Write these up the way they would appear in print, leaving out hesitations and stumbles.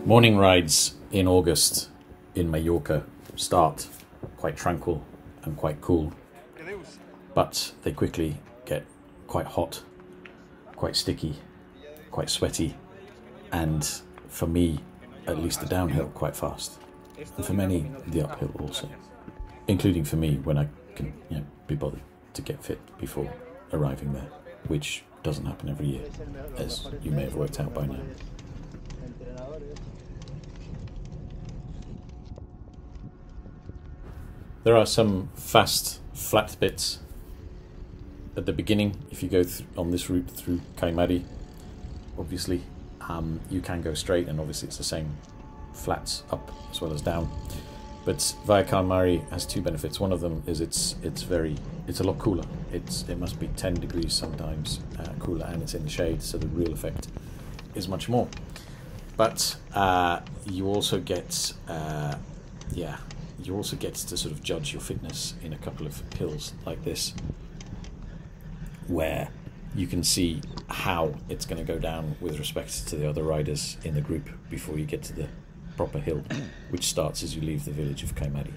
Morning rides in August in Mallorca start quite tranquil and quite cool, but they quickly get quite hot, quite sticky, quite sweaty, and for me, at least the downhill, quite fast, and for many the uphill also, including for me when I can be bothered to get fit before arriving there, which doesn't happen every year, as you may have worked out by now. There are some fast, flat bits at the beginning. If you go on this route through Caimari, obviously you can go straight, and obviously it's the same flats up as well as down. But via Caimari has two benefits. One of them is it's a lot cooler. It must be 10 degrees sometimes cooler, and it's in the shade, so the real effect is much more. But you also get you also get to sort of judge your fitness in a couple of hills like this, where you can see how it's going to go down with respect to the other riders in the group before you get to the proper hill, which starts as you leave the village of Caimari.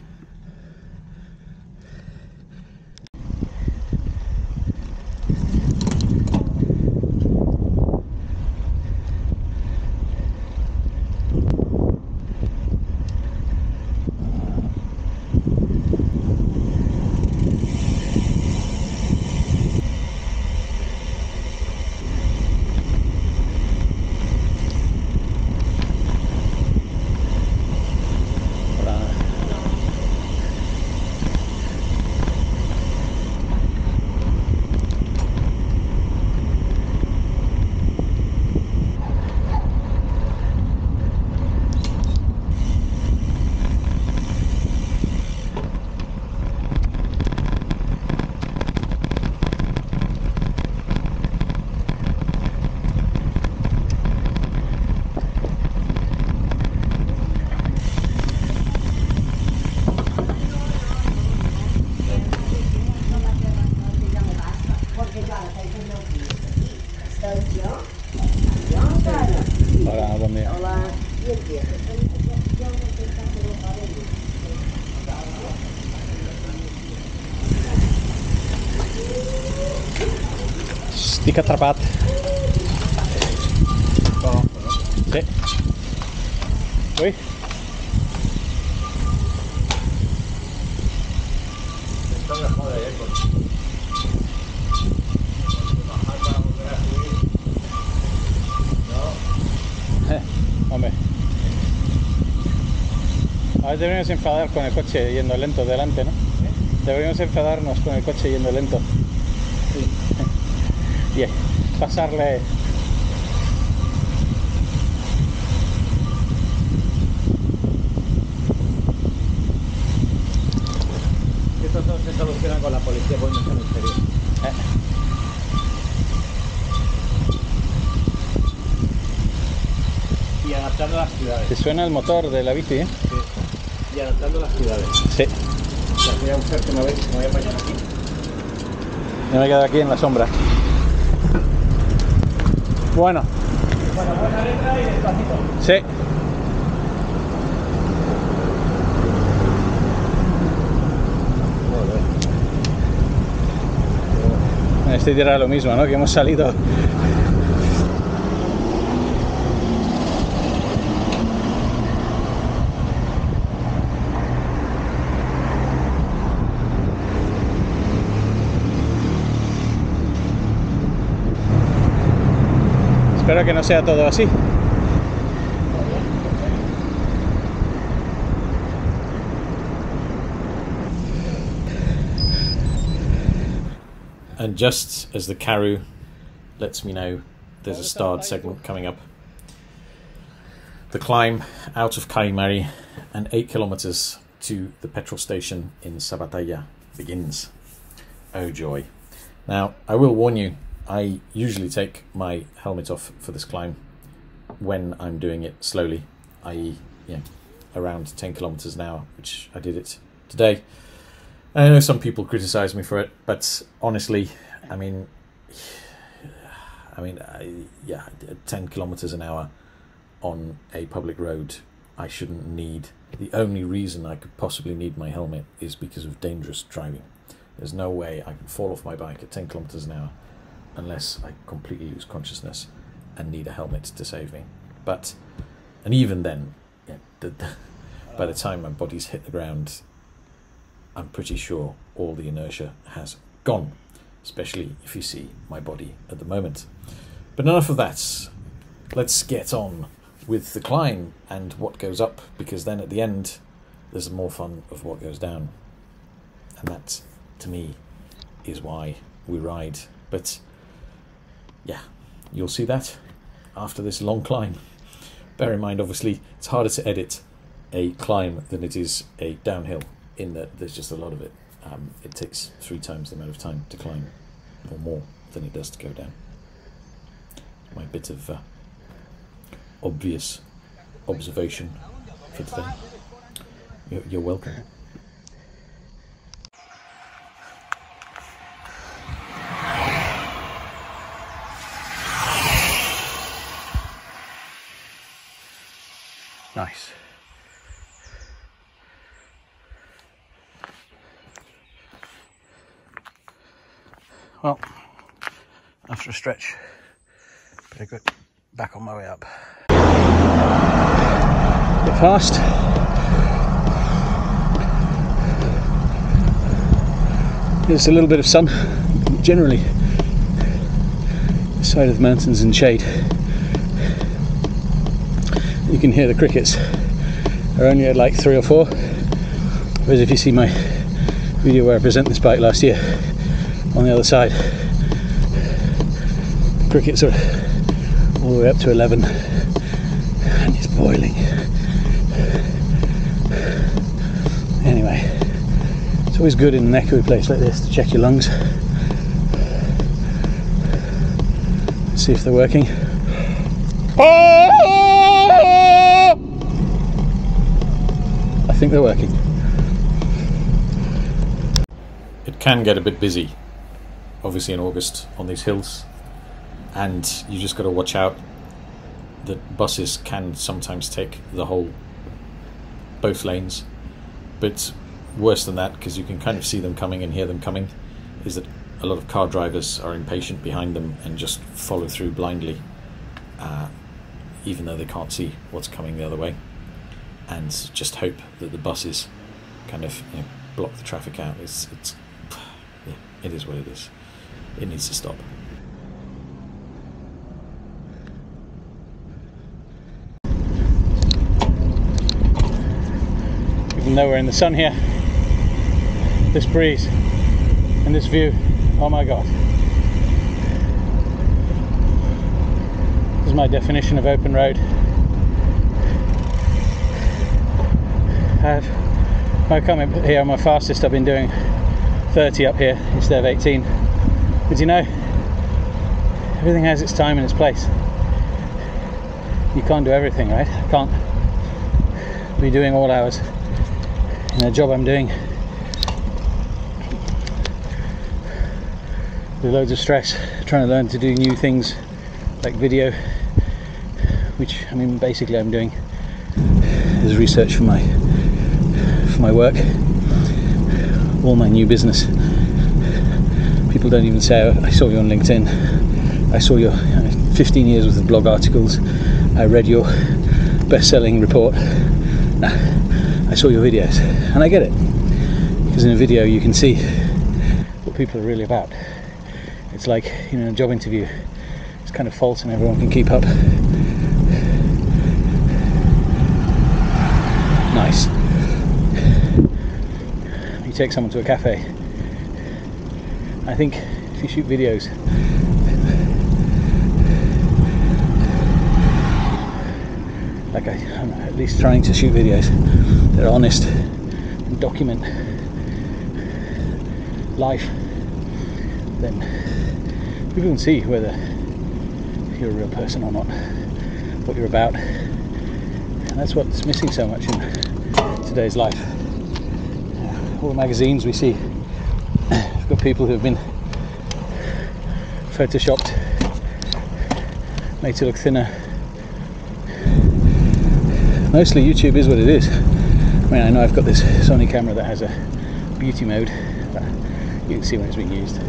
Hola, buen día. Hola. Estic atrapat. Sí. Uy. Hombre, a veces deberíamos enfadar con el coche yendo lento delante, ¿no? Deberíamos enfadarnos con el coche yendo lento. Sí. Y pasarle. Esto todo se soluciona con la policía poniéndose en el exterior. Y adaptando las ciudades. Te suena el motor de la bici, ¿eh? Sí. Y adaptando las ciudades. Sí. O sea, voy a buscar que me voy a apañar aquí. Yo me quedo aquí en la sombra. Bueno. Bueno, buena letra y despacito. Sí. En este tierra era lo mismo, ¿no? Que hemos salido. Espero que no sea todo así. And just as the karoo lets me know there's a starred segment coming up, the climb out of Caimari and 8 kilometers to the petrol station in Sabatalla begins. Oh joy. Now, I will warn you, I usually take my helmet off for this climb when I'm doing it slowly, i.e. around 10 kilometers an hour, which I did it today. I know some people criticize me for it, but honestly, I mean, 10 kilometers an hour on a public road, I shouldn't need. The only reason I could possibly need my helmet is because of dangerous driving. There's no way I can fall off my bike at 10 kilometers an hour unless I completely lose consciousness and need a helmet to save me. And even then, yeah, by the time my body's hit the ground, I'm pretty sure all the inertia has gone, especially if you see my body at the moment. But enough of that. Let's get on with the climb and what goes up, because then at the end there's more fun of what goes down, and that to me is why we ride. But yeah, you'll see that after this long climb. Bear in mind, obviously, it's harder to edit a climb than it is a downhill, in that there's just a lot of it. It takes 3 times the amount of time to climb, or more, than it does to go down. My bit of obvious observation for today. You're welcome. Nice. Well, after a stretch, better get back on my way up. Bit fast. There's a little bit of sun. Generally, this side of the mountains in shade. You can hear the crickets are only at like 3 or 4. Whereas if you see my video where I present this bike last year, on the other side, the crickets are all the way up to 11, and it's boiling. Anyway, it's always good in an echoey place like this to check your lungs. Let's see if they're working. I think they're working. It can get a bit busy, obviously, in August on these hills, and you just got to watch out that buses can sometimes take both lanes. But worse than that, because you can kind of see them coming and hear them coming, is that a lot of car drivers are impatient behind them and just follow through blindly, even though they can't see what's coming the other way, and just hope that the buses kind of block the traffic out. Yeah, it is what it is. It needs to stop. Even though we're in the sun here, this breeze and this view, oh my god. This is my definition of open road. I come up here, my fastest I've been doing 30 up here instead of 18. But you know, everything has its time and its place. You can't do everything, right? I can't be doing all hours in a job I'm doing with loads of stress, trying to learn to do new things like video, which, I mean, basically I'm doing is research for my work, all my new business. People don't even say, I saw you on LinkedIn, I saw your 15 years worth of blog articles, I read your best-selling report. Nah, I saw your videos, and I get it, because in a video you can see what people are really about. It's like, you know, a job interview, it's kind of false and everyone can keep up. Nice. You take someone to a cafe. I think if you shoot videos, like I'm at least trying to shoot videos that are honest and document life, then people can see whether you're a real person or not, what you're about. And that's what's missing so much in today's life. All the magazines we see, we've got people who have been photoshopped, made to look thinner, mostly YouTube is what it is. I mean, I know I've got this Sony camera that has a beauty mode, but you can see when it's being used.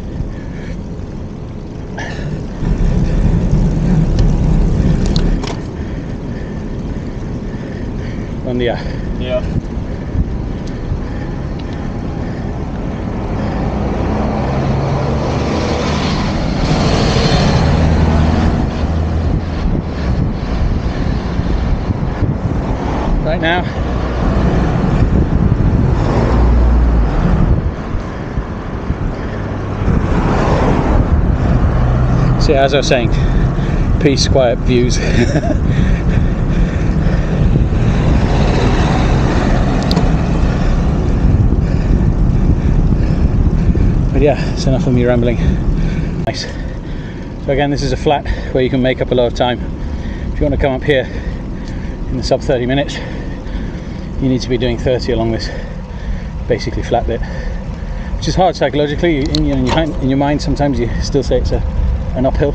Buen día. Yeah. Right now, so as I was saying, peace, quiet, views. But yeah, it's enough of me rambling. Nice. So again, this is a flat where you can make up a lot of time. If you want to come up here in the sub 30 minutes, you need to be doing 30 along this basically flat bit, which is hard psychologically. In your mind sometimes you still say it's an uphill,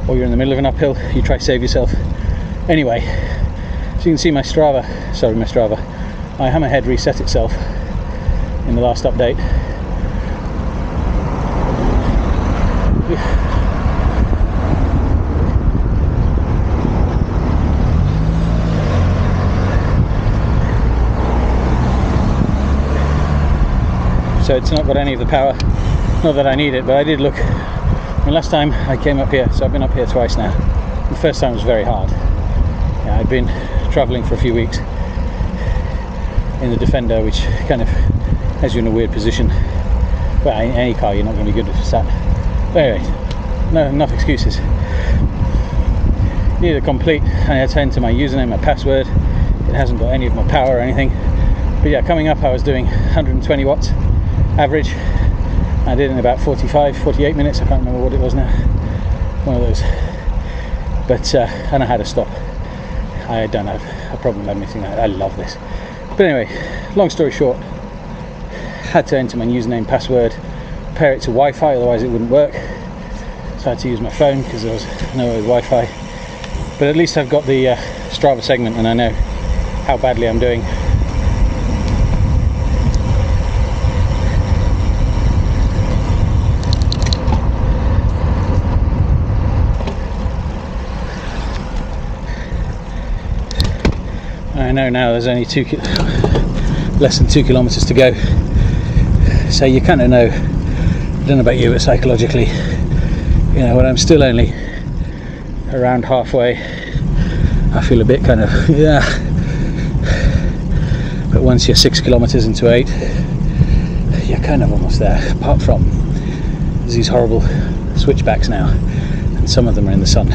or you're in the middle of an uphill, you try to save yourself. Anyway, so you can see my hammerhead reset itself in the last update. So it's not got any of the power, not that I need it, but I did look. And last time I came up here, so I've been up here twice now. The first time was very hard. Yeah, I'd been travelling for a few weeks in the Defender, which kind of has you in a weird position. Well, in any car you're not going to be good with sat. But anyway, no, enough excuses. Need a complete, I had to enter my username, my password. It hasn't got any of my power or anything. But yeah, coming up I was doing 120 watts average. I did it in about 48 minutes. I can't remember what it was now. One of those. But and I had to stop. I don't have a problem admitting that. I love this. But anyway, long story short, had to enter my username, password, pair it to Wi-Fi, otherwise it wouldn't work. So I had to use my phone because there was no way with Wi-Fi. But at least I've got the Strava segment and I know how badly I'm doing. I know now there's only less than 2 kilometers to go, so you kind of know, I don't know about you, but psychologically, you know, when I'm still only around halfway, I feel a bit kind of, yeah, but once you're 6 kilometers into 8, you're kind of almost there, apart from there's these horrible switchbacks now, and some of them are in the sun,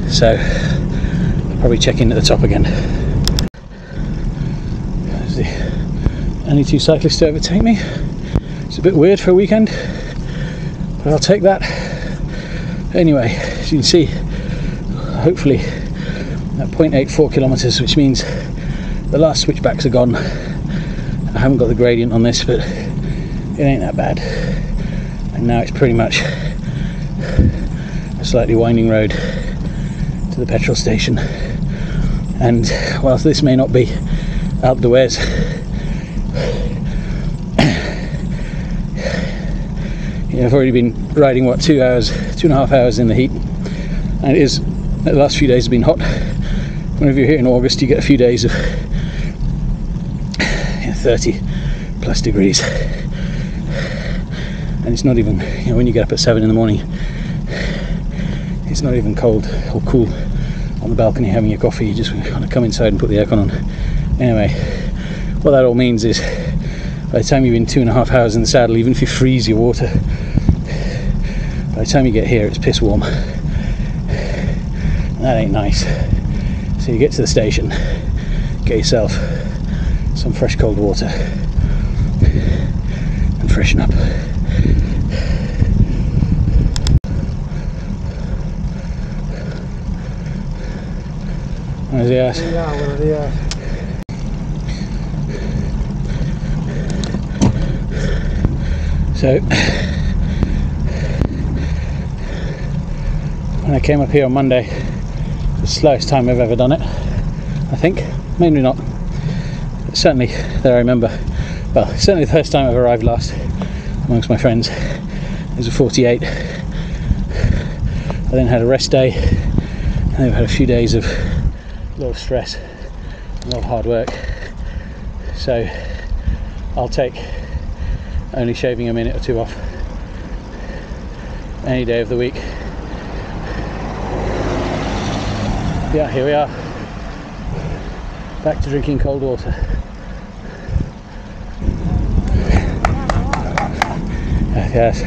so I'll probably check in at the top again. Only 2 cyclists to overtake me. It's a bit weird for a weekend, but I'll take that. Anyway, as you can see, hopefully at 0.84 kilometers, which means the last switchbacks are gone. I haven't got the gradient on this, but it ain't that bad. And now it's pretty much a slightly winding road to the petrol station. And whilst this may not be Alpe d'Huez, I've already been riding, what, 2.5 hours in the heat, and it is, the last few days have been hot. Whenever you're here in August, you get a few days of 30 plus degrees, and it's not even, you know, when you get up at 7 in the morning, it's not even cold or cool on the balcony having your coffee. You just want to come inside and put the aircon on. Anyway, what that all means is, by the time you've been 2.5 hours in the saddle, even if you freeze your water, by the time you get here it's piss warm. And that ain't nice. So you get to the station, get yourself some fresh cold water and freshen up. Buenos días. Buenos días. So when I came up here on Monday, the slowest time I've ever done it, I think, maybe not. Certainly there I remember, well, certainly the first time I've arrived last amongst my friends, it was a 48. I then had a rest day, and then I've had a few days of a lot of stress, a lot of hard work. So I'll take only shaving a minute or two off any day of the week. Yeah, here we are, back to drinking cold water. Yes.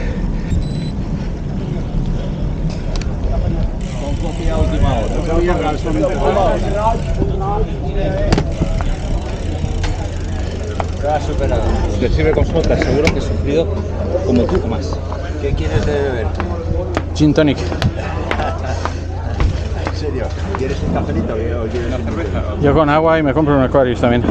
Le sirve con sota, seguro que he sufrido como tú o más. ¿Qué quieres de beber? Gin tonic. ¿En serio? ¿Quieres un cafelito o quieres una cerveza? Yo con agua y me compro un Aquarius también.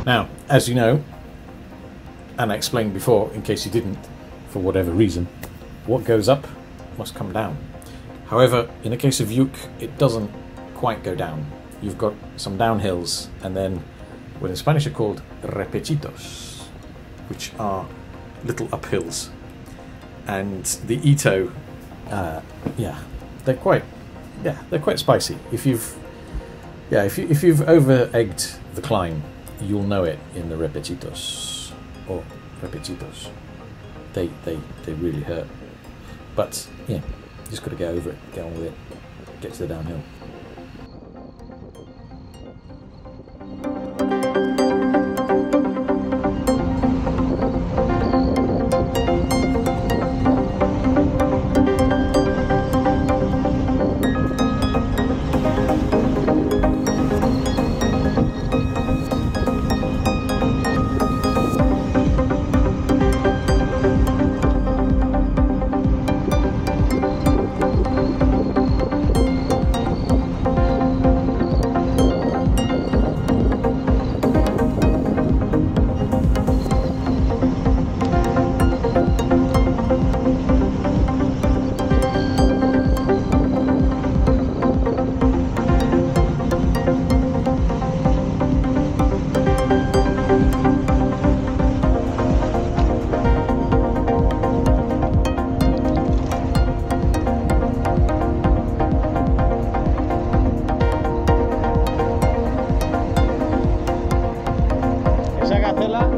Now, as you know, and I explained before, in case you didn't, for whatever reason, what goes up must come down. However, in the case of Lluc, it doesn't quite go down. You've got some downhills, and then what in Spanish are called repechitos, which are little uphills. And the Ito, they're quite spicy. If you've over-egged the climb, you'll know it in the repechitos or repechitos. They really hurt, but yeah, you just got to get over it, get on with it, get to the downhill.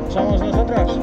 Somos nosotros.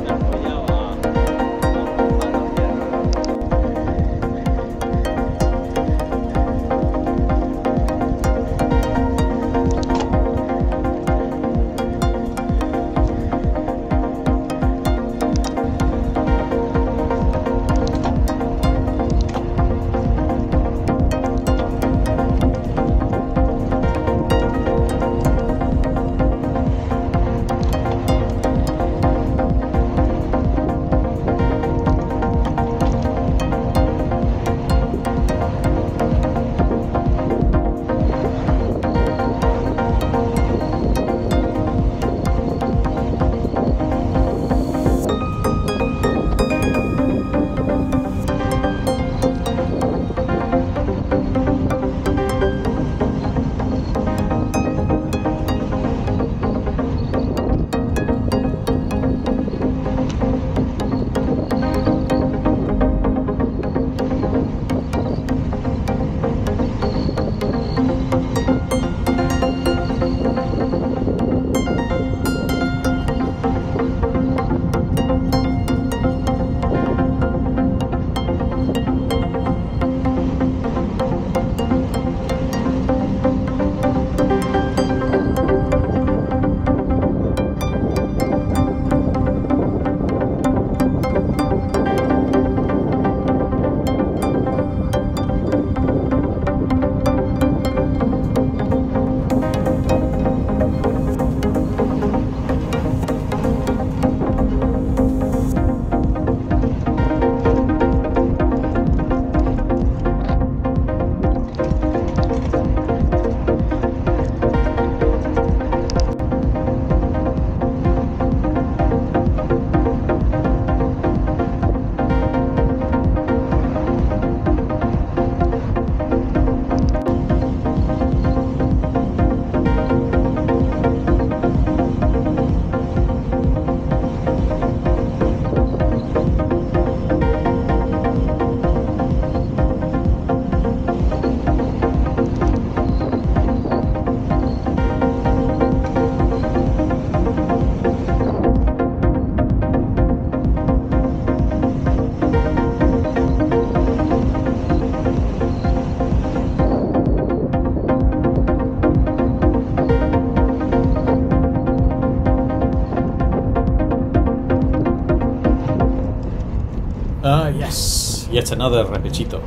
Yes, yet another repechito,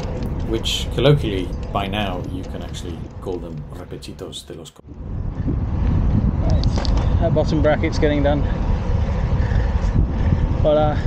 which colloquially by now you can actually call them repechitos de los. Right, that bottom bracket's getting done. Voila.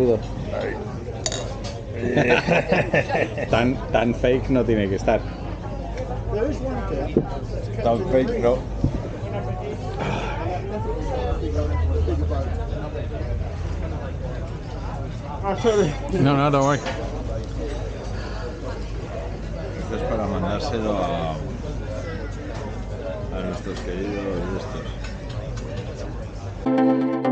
crudo. Tan fake no tiene que estar. Tan fake, no. No, don't worry. Esto es para mandárselo a nuestros queridos estos.